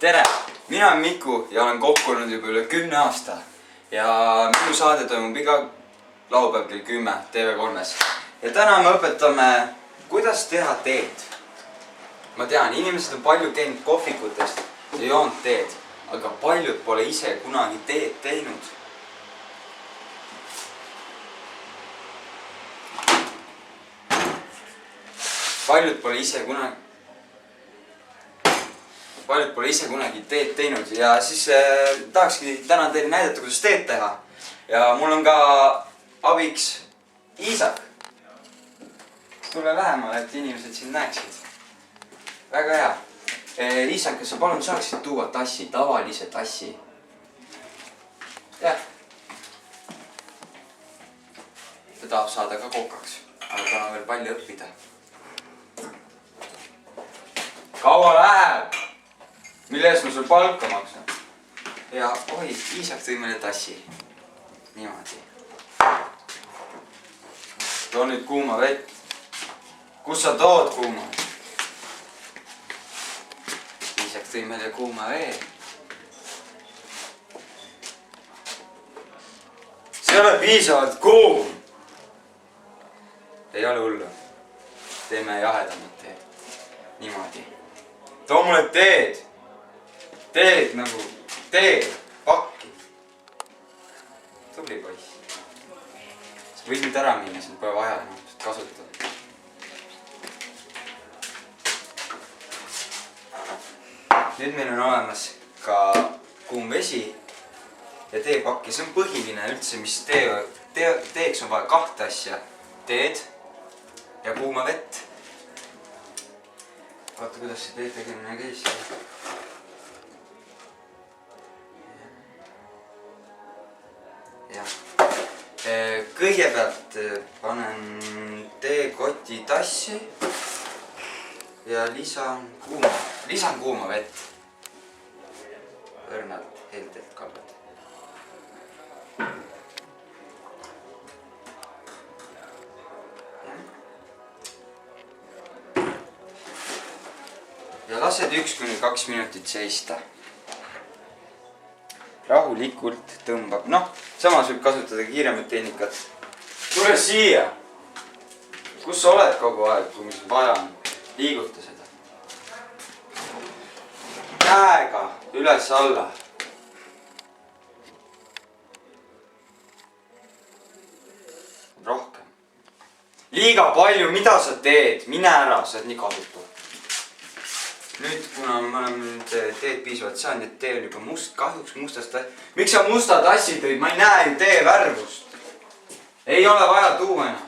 tere! Mina olen Miku ja olen kokku olnud juba üle 10 aasta. Ja minu saade toimub iga laupäev kell 10 TV3-s. Ja täna me õpetame, kuidas teha teed. Ma tean, inimesed on palju käinud kohvikutest ja joonud teed, aga paljud pole ise kunagi teed teinud. Paljud pole ise kunagi teed teinud ja siis tahakski täna teile näidata, kuidas teed teha. Ja mul on ka abiks Iisak. Tule lähemale, et inimesed siin näeksid. Väga hea. Iisak, kas sa palun saaksid tuua tassi, tavalise tassi? Jah. Ta tahab saada ka kokaks, aga tal on veel palju õppida. Kaua läheb? Mille eest ma sul palka maksan? Ja oi, Iisak tõi meile tassi. Niimoodi. Too nüüd kuuma vett. Kus sa tood kuuma? Iisak tõi meile kuuma vee. See ei ole piisavalt kuum. Ei ole hullu. Teeme jahedamat teed. Niimoodi. Too mulle teed. Teed nagu teed, pakki. Tubli poiss. Sa võid nüüd ära minna, sind pole vaja enam kasutada. Nüüd meil on olemas ka kuum vesi ja teepakki. See on põhiline üldse, mis teeks on vaja 2 asja. Teed ja kuuma vett. Vaata, kuidas see teed tegemine käis. Kõigepealt panen teekoti tassi ja lisan kuuma vett. Õrnalt heldelt kallad. Ja lased 1–2 minutit seista. Rahulikult tõmbab. Noh, samas võib kasutada kiiremat tehnikat. Tule siia! Kus sa oled kogu aeg, kui mis vaja on? Liiguta seda. Käega üles alla. Rohkem. Liiga palju, mida sa teed? Mine ära, sa oled nii kasutav. Nüüd, kuna me oleme teed piisavalt saanud, et tee on juba must, kahjuks mustast tassi. Miks sa musta tassi tõid? Ma ei näe ju tee värvust. Ei ole vaja tuua enam.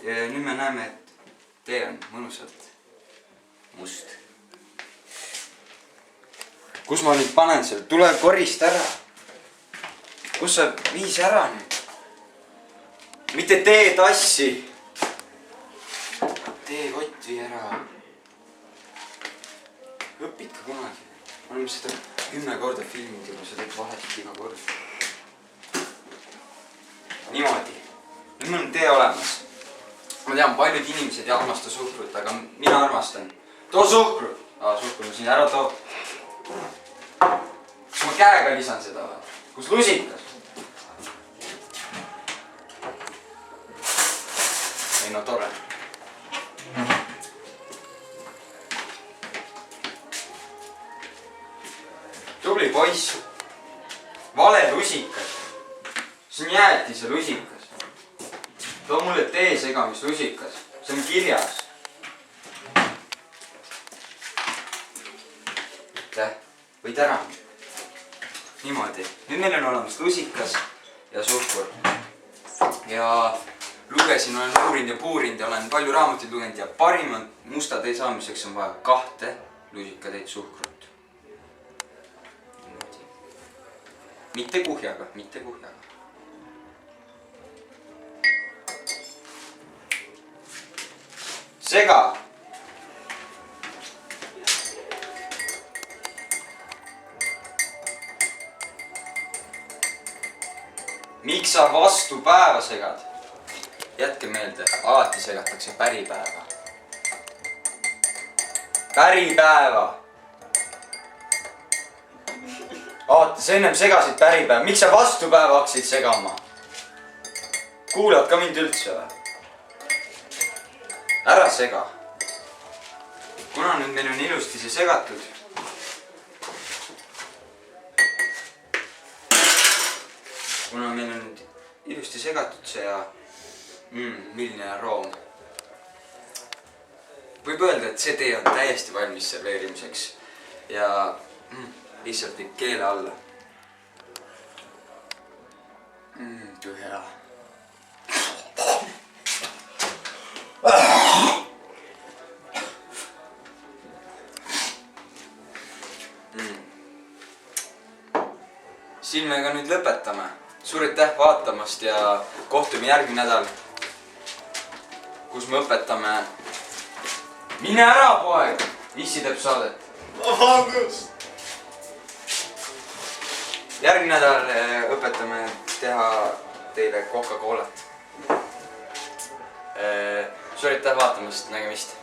Ja nüüd me näeme, et tee on mõnusalt must. Kus ma nüüd panen selle? Tule korist ära. Kus sa viis ära nüüd? Mitte tee tassi. Teekott vii ära. Õpid ka kunagi. Me oleme seda 10 korda filmid juba, sa teed vahet iga kord. Niimoodi. Nüüd meil on tee olemas. Ma tean, paljud inimesed ei armasta suhkrut, aga mina armastan. Too suhkrut! Suhkrut ma siin ära too. Kas ma käega lisan seda või? Kus lusikas? Ei no tore. Tubli poiss. Vale lusikas. See on jäätise lusikas. Too mulle tee segamis lusikas. See on kirjas. Võid ära. Niimoodi. Nüüd meil on olemas lusikas ja suhkur. Ja lugesin, olen uurinud ja puurinud ja olen palju raamatuid lugenud ja parimad musta tee saamiseks on vaja 2 lusikatäit suhkrut. Mitte kuhjaga, mitte kuhjaga. Sega! Miks sa vastu päeva segad? Jätke meelde, alati segatakse päripäeva. päripäeva. Vaata, sa ennem segasid päripäeva, miks sa vastupäeva hakkasid segama? Kuulad ka mind üldse või? Ära sega. Kuna nüüd meil on ilusti see segatud. Kuna meil on nüüd ilusti segatud see ja milline aroom. Võib öelda, et see tee on täiesti valmis serveerimiseks ja lihtsalt nüüd keele alla. Kui hea. Siin me ka nüüd lõpetame. Suur aitäh vaatamast ja kohtume järgmine nädal, kus me õpetame. Mine ära, poeg! Issi teeb saadet. Vabandust! Järgmine nädal õpetame teha teile Coca-Colat. Suur aitäh vaatamast, nägemist!